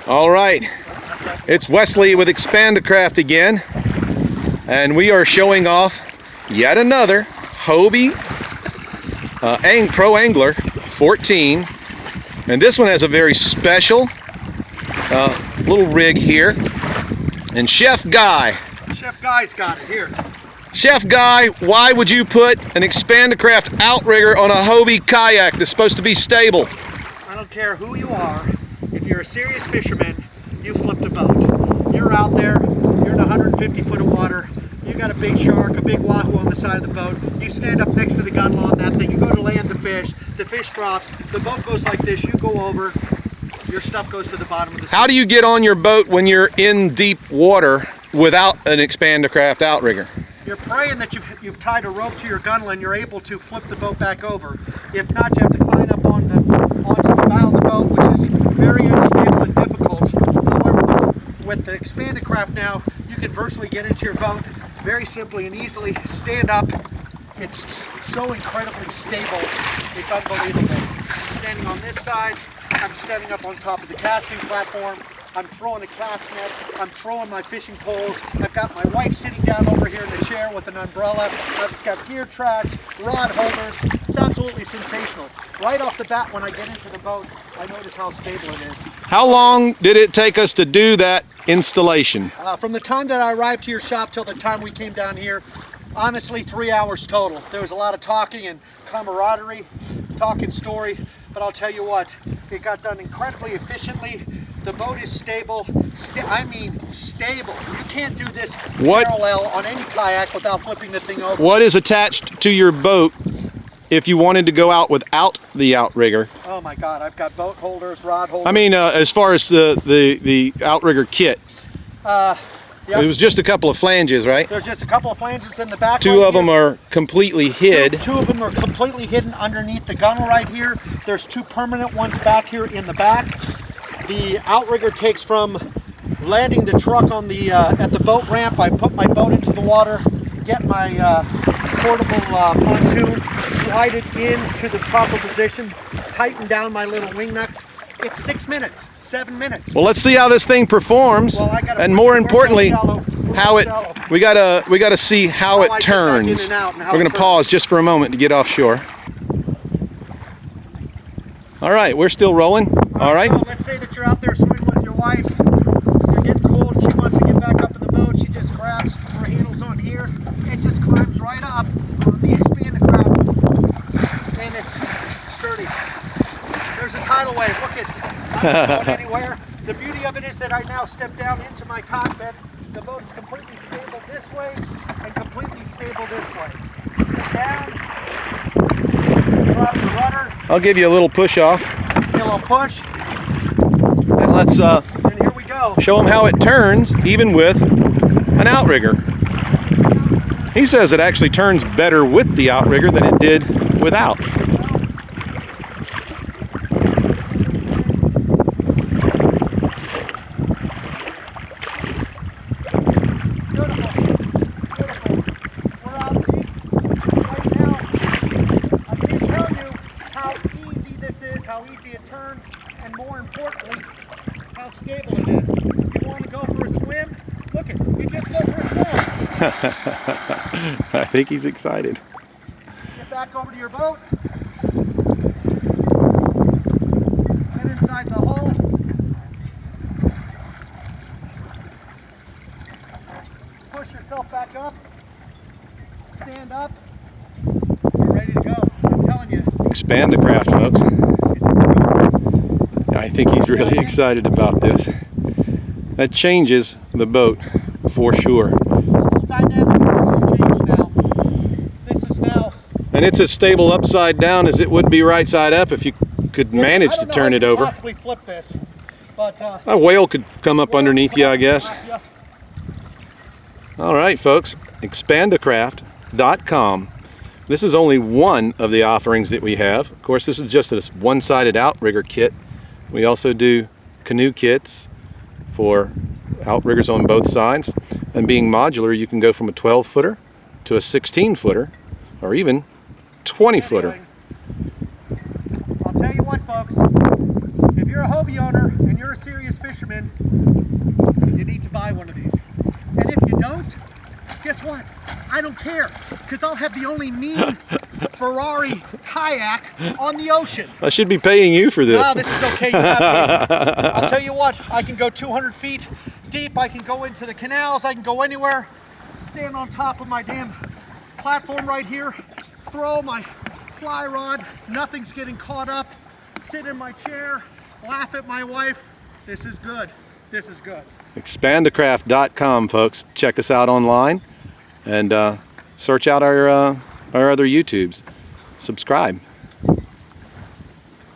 All right, it's Wesley with Expandacraft again, and we are showing off yet another Hobie Pro Angler 14, and this one has a very special little rig here. And Chef Guy's got it here. Chef Guy, why would you put an Expandacraft Outrigger on a Hobie kayak that's supposed to be stable? I don't care who you are. If you're a serious fisherman, you flipped a boat. You're out there, you're in 150 foot of water, you got a big shark, a big wahoo on the side of the boat, you stand up next to the gunwale on that thing, you go to land the fish troughs, the boat goes like this, you go over, your stuff goes to the bottom of the sea. How do you get on your boat when you're in deep water without an Expandacraft Outrigger? You're praying that you've tied a rope to your gunwale and you're able to flip the boat back over. If not, you have to climb up onto the bow of the boat, which is very unstable and difficult. However, with the Expandacraft now, you can virtually get into your boat very simply and easily, stand up. It's so incredibly stable, it's unbelievable. I'm standing on this side, I'm standing up on top of the casting platform, I'm throwing a cast net, I'm throwing my fishing poles, I've got my wife sitting down over here in the chair with an umbrella, I've got gear tracks, rod holders. It's absolutely sensational. Right off the bat when I get into the boat, I notice how stable it is. How long did it take us to do that installation? From the time that I arrived to your shop till the time we came down here, honestly 3 hours total. There was a lot of talking and camaraderie, talking story, but I'll tell you what, it got done incredibly efficiently. The boat is stable, I mean stable. You can't do this parallel on any kayak without flipping the thing over. What is attached to your boat if you wanted to go out without the Outrigger? Oh my God, I've got boat holders, rod holders. I mean, as far as the Outrigger kit. Yep. It was just a couple of flanges, right? There's just a couple of flanges in the back. Two of them are completely hid. Two of them are completely hidden underneath the gunwale right here. There's two permanent ones back here in the back. The Outrigger takes from landing the truck on the at the boat ramp. I put my boat into the water, get my portable pontoon, slide it into the proper position, tighten down my little wing nuts. It's 6 minutes, 7 minutes. Well, let's see how this thing performs, and more importantly, how it. We gotta see how it turns. We're gonna pause just for a moment to get offshore. All right, we're still rolling. All right. So let's say that you're out there swimming with your wife. You're getting cold. She wants to get back up in the boat. She just grabs her handles on here and just climbs right up on the Expandacraft, and it's sturdy. There's a tidal wave. Look at it. I'm not going anywhere. The beauty of it is that I now step down into my cockpit. The boat is completely stable this way and completely stable this way. Sit down. Drop the rudder. I'll give you a little push off. A little push. And let's and here we go. show them how it turns even with an Outrigger. He says it actually turns better with the Outrigger than it did without. How easy it turns, and more importantly, how stable it is. If you want to go for a swim, look it, you just go for a swim. I think he's excited. Get back over to your boat. Get inside the hole. Push yourself back up. Stand up. You're ready to go. I'm telling you. Expandacraft, folks. I think he's really excited about this. That changes the boat for sure. The whole dynamic of this has changed now. This is now. And it's as stable upside down as it would be right side up if you could manage to turn it over. Possibly flip this, but a whale could come up underneath you, I guess. All right, folks. Expandacraft.com. This is only one of the offerings that we have. Of course, this is just this one-sided Outrigger kit. We also do canoe kits for Outriggers on both sides. And being modular, you can go from a 12-footer to a 16-footer or even 20-footer. I'll tell you what, folks. If you're you're a Hobie owner and you're a serious fisherman, you need to buy one of these. And if you don't, guess what? I don't care, because I'll have the only mean Ferrari kayak on the ocean. I should be paying you for this. No, this is okay. You have to. I'll tell you what, I can go 200 feet deep. I can go into the canals. I can go anywhere. Stand on top of my damn platform right here. Throw my fly rod. Nothing's getting caught up. Sit in my chair. Laugh at my wife. This is good. This is good. Expandacraft.com, folks. Check us out online and search out our other YouTubes. Subscribe.